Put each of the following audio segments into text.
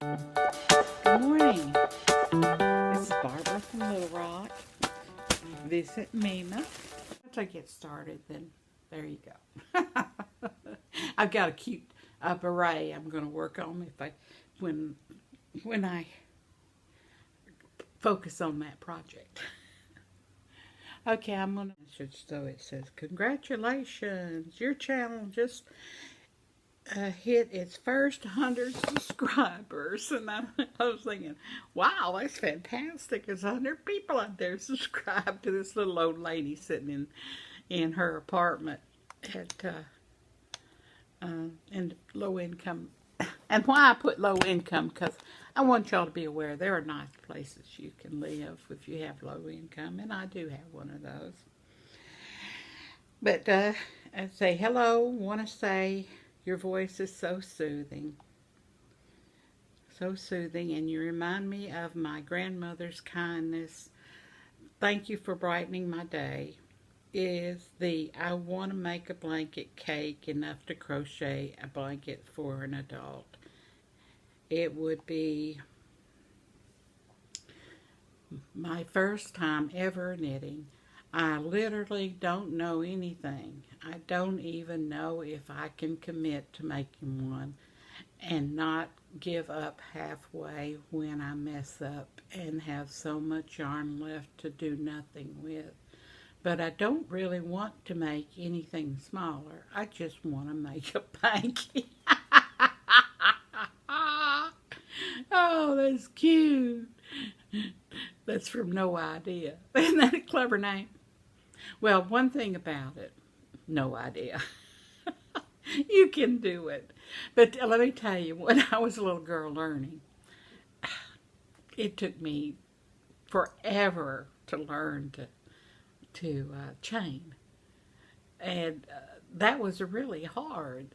Good morning. This is Barbara from Little Rock. Visit Mema. Once I get started, then there you go. I've got a cute beret I'm going to work on when when I focus on that project. Okay, I'm gonna. So it says, congratulations, your channel just hit its first 100 subscribers. And I was thinking, wow, that's fantastic. There's 100 people out there subscribed to this little old lady sitting in her apartment at in low income. And why I put low income, because I want y'all to be aware there are nice places you can live if you have low income, and I do have one of those. But I say hello, want to say your voice is so soothing. So soothing, and you remind me of my grandmother's kindness. Thank you for brightening my day. Is the I want to make a blanket cake enough to crochet a blanket for an adult. It would be my first time ever knitting. I literally don't know anything. I don't even know if I can commit to making one and not give up halfway when I mess up and have so much yarn left to do nothing with. But I don't really want to make anything smaller. I just want to make a blanket. Oh, that's cute. That's from No Idea. Isn't that a clever name? Well, one thing about it, no idea. You can do it. But let me tell you, when I was a little girl learning, it took me forever to learn to chain. And that was really hard.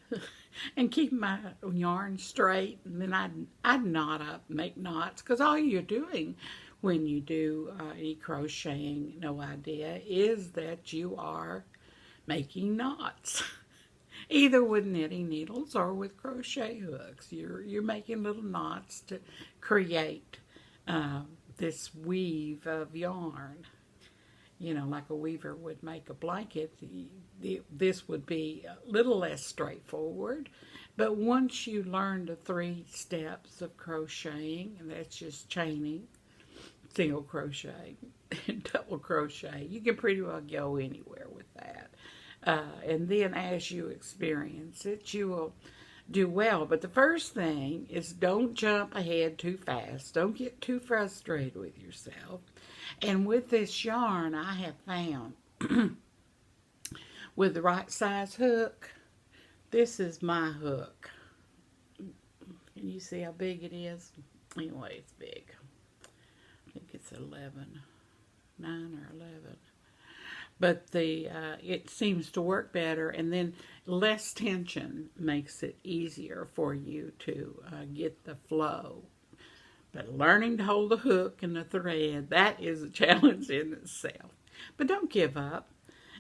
And keeping my yarn straight, and then I'd knot up, make knots, because all you're doing when you do any crocheting, no idea, is that you are making knots. Either with knitting needles or with crochet hooks. You're making little knots to create this weave of yarn. You know, like a weaver would make a blanket, this would be a little less straightforward. But once you learn the 3 steps of crocheting, and that's just chaining, single crochet, and double crochet, you can pretty well go anywhere with that. And then as you experience it, you will do well. But the first thing is, don't jump ahead too fast. Don't get too frustrated with yourself. And with this yarn, I have found with the right size hook, this is my hook. Can you see how big it is? Anyway, it's big. I think it's 11, 9 or 11. But it seems to work better, and then less tension makes it easier for you to get the flow. But learning to hold the hook and the thread, that is a challenge in itself. But don't give up.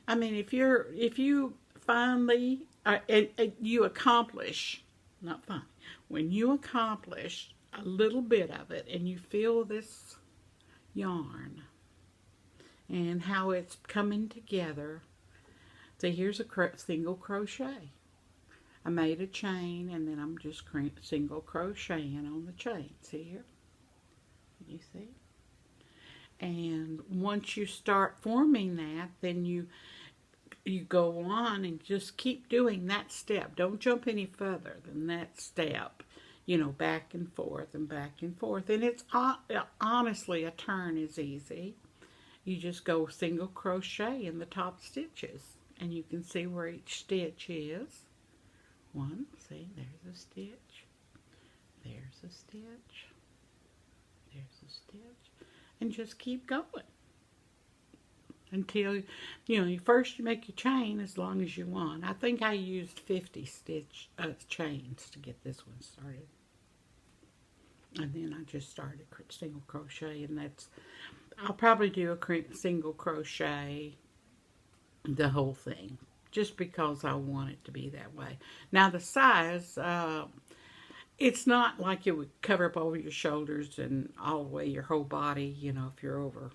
I mean, if you finally you accomplish, not finally, when you accomplish a little bit of it, and you feel this yarn and how it's coming together. See, here's a single crochet. I made a chain, and then I'm just single crocheting on the chain. See here? Can you see? And once you start forming that, then you go on and just keep doing that step. Don't jump any further than that step. You know, back and forth and back and forth. And it's honestly, a turn is easy. You just go single crochet in the top stitches, and you can see where each stitch is. One, see, there's a stitch, there's a stitch, there's a stitch, and just keep going until, first you make your chain as long as you want. I think I used 50 chains to get this one started. And then I just started single crochet, and I'll probably do a single crochet the whole thing, just because I want it to be that way. Now the size, it's not like it would cover up over your shoulders and all the way your whole body, you know, if you're over,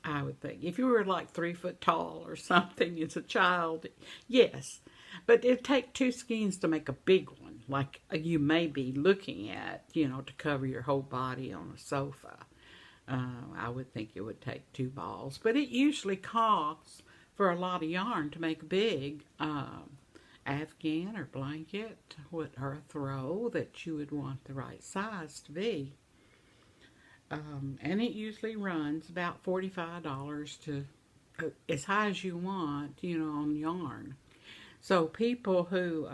I would think. If you were like 3 foot tall or something as a child, yes. But it'd take two skeins to make a big one, like you may be looking at, you know, to cover your whole body on a sofa. I would think it would take two balls. But it usually costs for a lot of yarn to make a big Afghan or blanket or a throw that you would want the right size to be. And it usually runs about $45 to as high as you want, you know, on yarn. So people who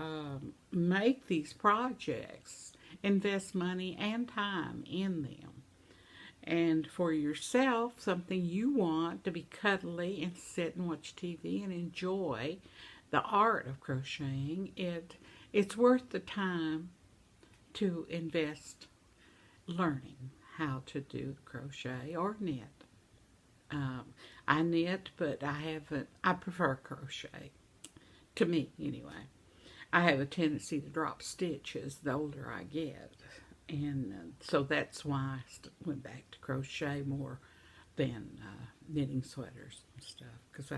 make these projects invest money and time in them. And for yourself, something you want to be cuddly and sit and watch TV and enjoy the art of crocheting, it's worth the time to invest learning how to do crochet or knit. I knit, but I prefer crochet. To me, anyway. I have a tendency to drop stitches the older I get. And so that's why I went back to crochet more than knitting sweaters and stuff. Because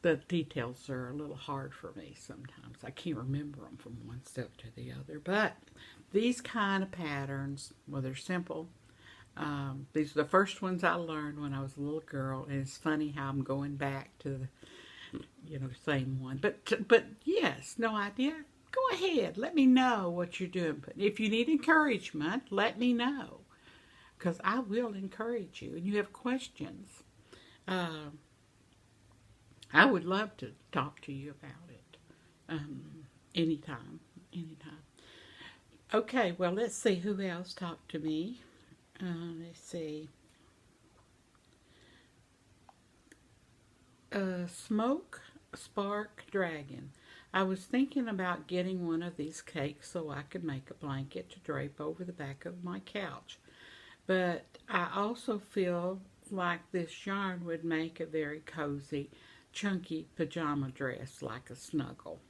the details are a little hard for me sometimes. I can't remember them from one step to the other. But these kind of patterns, well, they're simple. These are the first ones I learned when I was a little girl. And it's funny how I'm going back to the same one. But yes, no idea. Go ahead. Let me know what you're doing. But if you need encouragement, let me know. Because I will encourage you. And you have questions. I would love to talk to you about it. Anytime. Anytime. Okay, well, let's see who else talked to me. Let's see. Smoke Spark Dragon. I was thinking about getting one of these cakes so I could make a blanket to drape over the back of my couch. But I also feel like this yarn would make a very cozy, chunky pajama dress like a snuggle.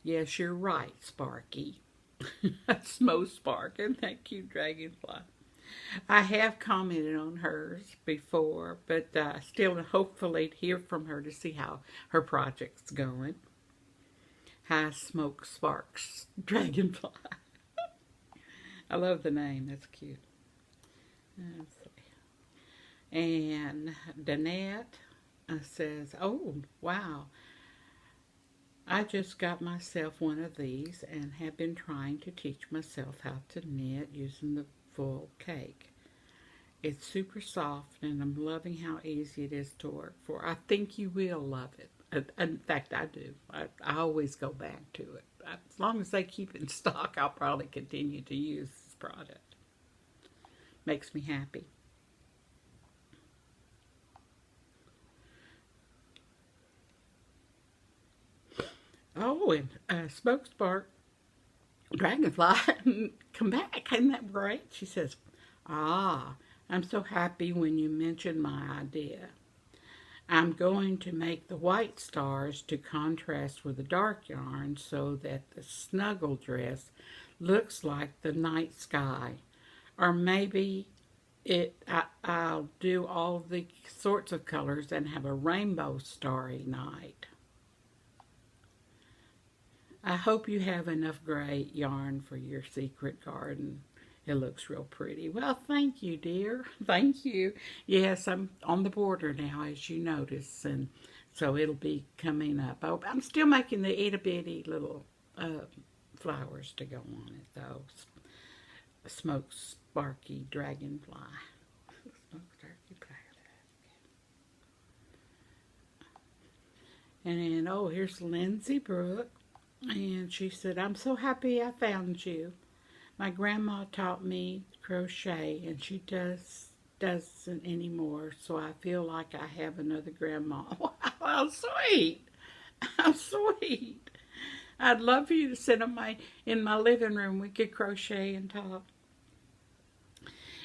Yes, you're right, Sparky. Smoke Spark, and thank you, Dragonfly. I have commented on hers before, but still hopefully hear from her to see how her project's going. Hi, Smoke Sparks Dragonfly. I love the name. That's cute. Let's see. And Danette says, oh, wow. I just got myself one of these and have been trying to teach myself how to knit using the full cake. It's super soft and I'm loving how easy it is to work for. I think you will love it. In fact, I do. I always go back to it. As long as they keep it in stock, I'll probably continue to use this product. Makes me happy. Oh, and Smoke Spark Dragonfly, come back. Isn't that great? She says, I'm so happy when you mentioned my idea. I'm going to make the white stars to contrast with the dark yarn so that the snuggle dress looks like the night sky. Or maybe I'll do all the sorts of colors and have a rainbow starry night. I hope you have enough gray yarn for your secret garden. It looks real pretty. Well, thank you, dear. Thank you. Yes, I'm on the border now, as you notice, and so it'll be coming up. I'm still making the itty-bitty little flowers to go on it, though. Smoke Sparky Dragonfly. Smoke Sparky Dragonfly. And then, oh, here's Lindsay Brooke. And she said, I'm so happy I found you. My grandma taught me crochet, and she doesn't anymore, so I feel like I have another grandma. Wow, how sweet. How sweet. I'd love for you to sit in my living room. We could crochet and talk.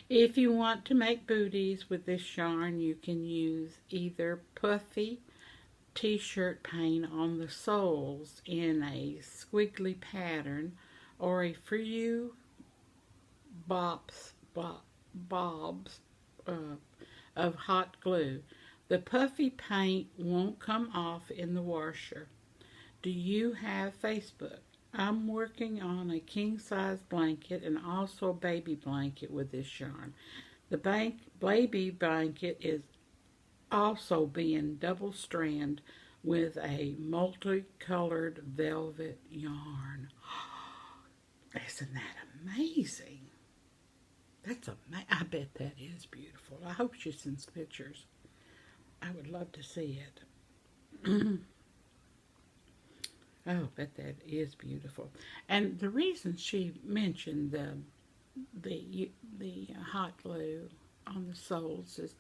If you want to make booties with this yarn, you can use either puffy t-shirt paint on the soles in a squiggly pattern or a bobs, bobs of hot glue. The puffy paint won't come off in the washer. Do you have Facebook? I'm working on a king-size blanket and also a baby blanket with this yarn. The baby blanket is also being double strand with a multicolored velvet yarn. Isn't that amazing? I bet that is beautiful. I hope she sends pictures. I would love to see it. Oh, I bet that is beautiful. And the reason she mentioned the hot glue on the soles is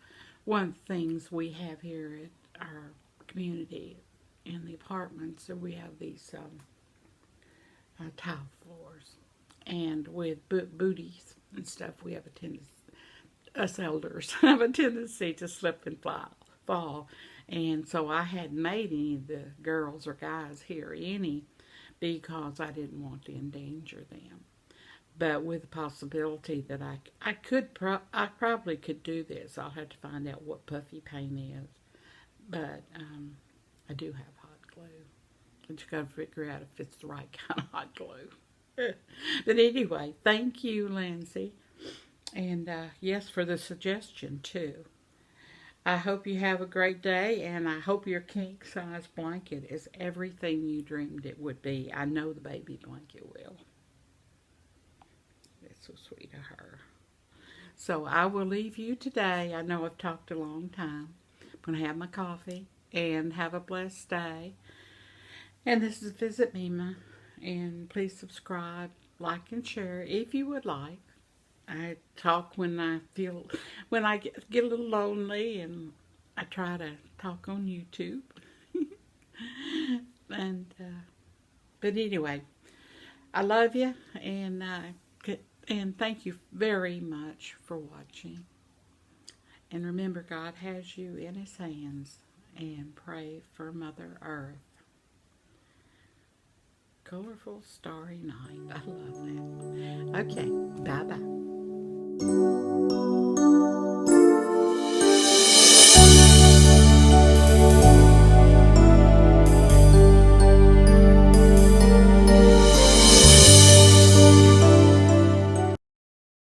one of the things we have here at our community in the apartments. So we have these tile floors, and with booties and stuff, we have a tendency, us elders have a tendency to slip and fall. And so I hadn't made any of the girls or guys here any because I didn't want to endanger them. But with the possibility that I probably could do this. I'll have to find out what puffy paint is. But I do have hot glue. I just got to figure out if it's the right kind of hot glue. But anyway, thank you, Lindsay. And yes, for the suggestion too. I hope you have a great day, and I hope your king-size blanket is everything you dreamed it would be. I know the baby blanket will. It's so sweet of her. So I will leave you today. I know I've talked a long time. I'm going to have my coffee and have a blessed day. And this is Visit Mema. And please subscribe, like, and share if you would like. I talk when I get a little lonely, and I try to talk on YouTube. And but anyway, I love you, and thank you very much for watching. And remember, God has you in His hands, and pray for Mother Earth. Colorful Starry Night. I love that. Okay, bye-bye.